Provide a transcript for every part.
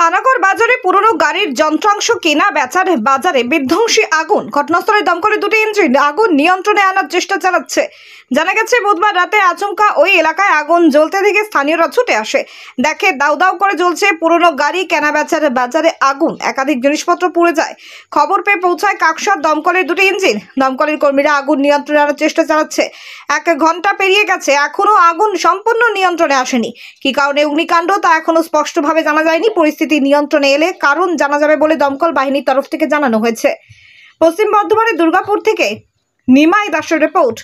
পানাগড় বাজারে পুরনো গাড়ির যন্ত্রাংশ কেনা বেচার বাজারে বিধ্বংসী আগুন। ঘটনাস্থলে দমকলের দুটি ইঞ্জিন আগুন নিয়ন্ত্রণে আনার চেষ্টা চালাচ্ছে। জানা গেছে বুধবার রাতে আচমকা ওই এলাকায় আগুন জ্বলতে দেখে স্থানীয়রা ছুটে আসে। দেখে দাউ দাউ করে জ্বলছে পুরনো গাড়ি কেনা বেচার বাজারে আগুন। একাধিক জিনিসপত্র পুড়ে যায়। খবর পেয়ে পৌঁছায় কাকসার দমকলের দুটি ইঞ্জিন। দমকলের কর্মীরা আগুন নিয়ন্ত্রণে আনার চেষ্টা চালাচ্ছে। 1 ঘন্টা পেরিয়ে গেছে, এখনো আগুন সম্পূর্ণ নিয়ন্ত্রণে আসেনি। কি কারণে অগ্নিকাণ্ড তা এখনো স্পষ্টভাবে জানা যায়নি। পরিস্থিতি নিয়ন্ত্রণে এলে কারণ জানা যাবে বলে দমকল বাহিনীর তরফ থেকে জানানো হয়েছে। পশ্চিম বর্ধমানের দুর্গাপুর থেকে নিমাই দাসের রিপোর্ট,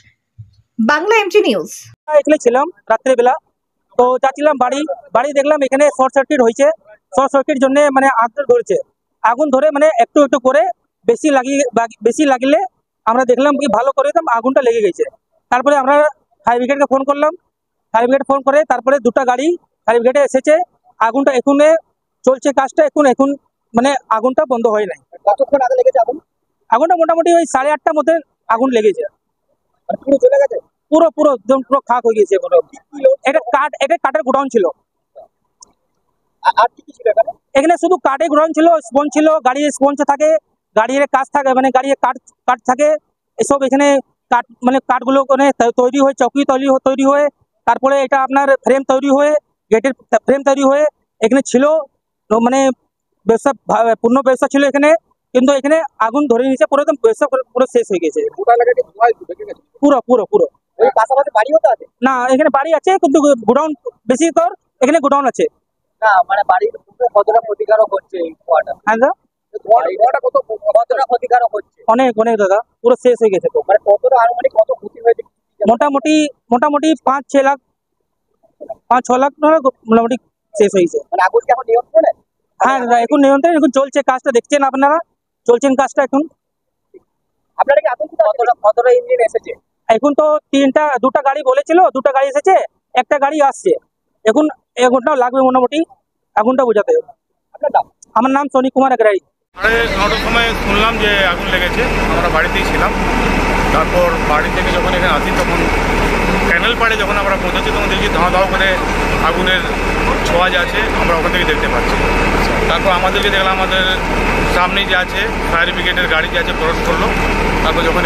বাংলা এমজি নিউজ। এখানে ছিলাম রাত্রিবেলা, তো যাচ্ছিলাম বাড়ি দেখলাম এখানে শর্ট সার্কিট হয়েছে। শর্ট সার্কিট জন্য মানে আগুন ধরেছে। আগুন ধরে মানে একটু একটু করে বেশি লাগলে আমরা দেখলাম কি ভালো করে আগুনটা লেগে গেছে। তারপরে আমরা ফায়ার ব্রিগেডকে ফোন করলাম। ফায়ার ব্রিগেড ফোন করে তারপরে দুটো গাড়ি ফায়ার ব্রিগেডে এসেছে। আগুনটা এখন চলছে কাজটা, এখন মানে আগুনটা বন্ধ হয় নাই। কতক্ষণ আগে লেগেছে আগুন? আগুনটা মোটামুটি ওই 8:30টার মধ্যে আগুন লেগেছে। পুরো চলে গেছে? পুরো একদম পুরো খাক হয়ে গেছে। এটা কাঠের গোডাউন ছিল। আর কি ছিল এখানে? শুধু কাঠের গোডাউন ছিল, স্পঞ্জ ছিল, গাড়ির স্পঞ্জ থাকে, গাড়ির কাজ থাকে, মানে গাড়ির কাঠ থাকে এসব। এখানে কাঠ মানে কাঠগুলো তৈরি হয়ে চৌকি তৈরি হয়ে তারপরে এটা আপনার ফ্রেম তৈরি হয়ে গেটের ফ্রেম তৈরি হয়ে এখানে ছিল। মানে ব্যবসা পূর্ণ ব্যবসা ছিল এখানে, কিন্তু এখানে আগুন ধরে নিয়েছে। পুরো একদম ব্যবসা পুরো শেষ হয়ে গেছে। পুরো পাশাপাশি বাড়িও তো আছে? না, এখানে বাড়ি আছে কিন্তু গোডাউন বেশি কর, এখানে গোডাউন আছে না। মানে বাড়ির কতটা ক্ষতিকারক হচ্ছে এই ধোঁয়াটা? হ্যাঁ দাদা, কতটা ক্ষতিকারক হচ্ছে? অনেক দাদা, পুরো শেষ হয়ে গেছে। মানে কতটা আনুমানিক কত ক্ষতি হয়েছে? মোটামুটি 5-6 লাখ, 5-6 লাখ মোটামুটি শেষ হয়েছে। মানে আগুন কি এখন নিয়ন্ত্রণে? হ্যাঁ দাদা, এখন নিয়ন্ত্রণে, এখন চলছে কাজটা। দেখছেন আপনারা, চলছেন কাজটা এখন। আপনারা কি আতঙ্কিত? কতটা ইঞ্জিন এসেছে? এখন তো দুটা গাড়ি বলেছিল, দুটা গাড়ি এসেছে, একটা গাড়ি আসছে। এখন 1 ঘন্টা লাগবে মোটামুটি আগুনটা বোঝাতে। আপনার নাম? আমার নাম সনি কুমার আগ্রাহী। 9টার সময় শুনলাম যে আগুন লেগেছে। আমরা বাড়িতেই ছিলাম। তারপর বাড়ি থেকে যখন এখানে আসি তখন ক্যানেল পাড়ে যখন আমরা পৌঁছেছি তখন দেখছি ধাও করে আগুনের ছোঁয়া যে আছে আমরা ওখান থেকে দেখতে পাচ্ছি। তারপর আমাদেরকে দেখলাম আমাদের সামনেই যে আছে ফায়ার ব্রিগেডের গাড়ি যে আছে ক্রস করলো। তারপর যখন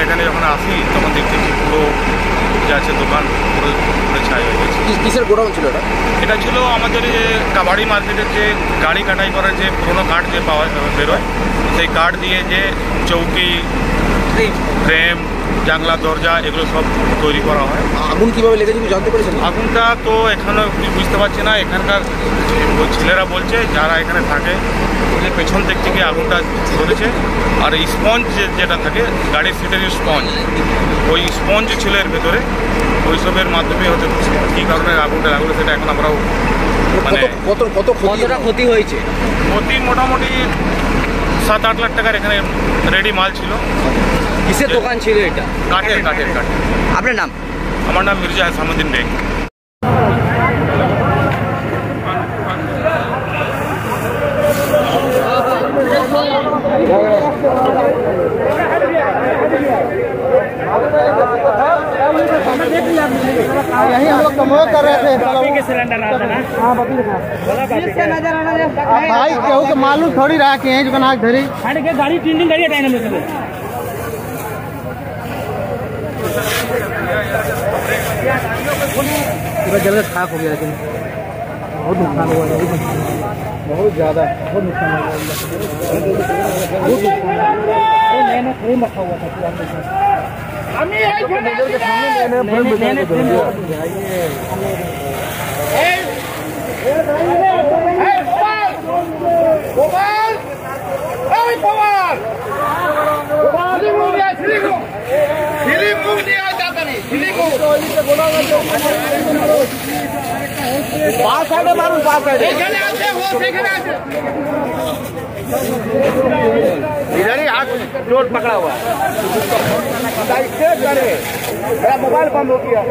আসি তখন দেখছি পুরো যে আছে দোকান পুরো ছাই হয়ে গেছে। কিসের গোডাউন ছিল এটা? এটা ছিল আমাদের যে কাবাডি মার্কেটের যে গাড়ি কাটাই করার যে পুরোনো কাঠ যে পাওয়া বেরোয়, সেই কাঠ দিয়ে যে চৌকি, ফ্রেম, জানলা, দরজা এগুলো সব তৈরি করা হয়। আগুন কিভাবে লেগেছে জানতে পেরেছেন? আগুনটা তো এখনো বুঝতে পারছি না। এখানকার ছেলেরা বলছে যারা এখানে থাকে যে পেছন দিক থেকে আগুনটা ধরেছে। আর এই স্পঞ্জ যেটা থাকে গাড়ির সিটের স্পঞ্জ, ওই স্পঞ্জ ছিল এর ভেতরে, ওইসবের মাধ্যমে হয়তো কী কারণে আগুনটা লাগলো সেটা এখন আমরাও মানে কতটা ক্ষতি হয়েছে? প্রতি মোটামুটি 7-8 লাখ টাকার এখানে রেডি মাল ছিল। কিসের দোকান ছিল এটা? কাঠের। আপনার নাম? আমার নাম মির্জা হাসানুদ্দিন বেগ। यही हम लोग कमो कर रहे थे। सिलेंडर आता ना? हाँ भाई, केहू के मालूम थोड़ी रहा कि यही बना के धरी गाड़ी 3 दिन गाड़ी है में से पूरा जल खाक हो गया, लेकिन बहुत नुकसान हुआ, बहुत ज्यादा, बहुत नुकसान हुआ। मैंने फ्रेम रखा हुआ था इधर ही हाथ जोर पकड़ा हुआ है। मोबाइल बंद हो गया।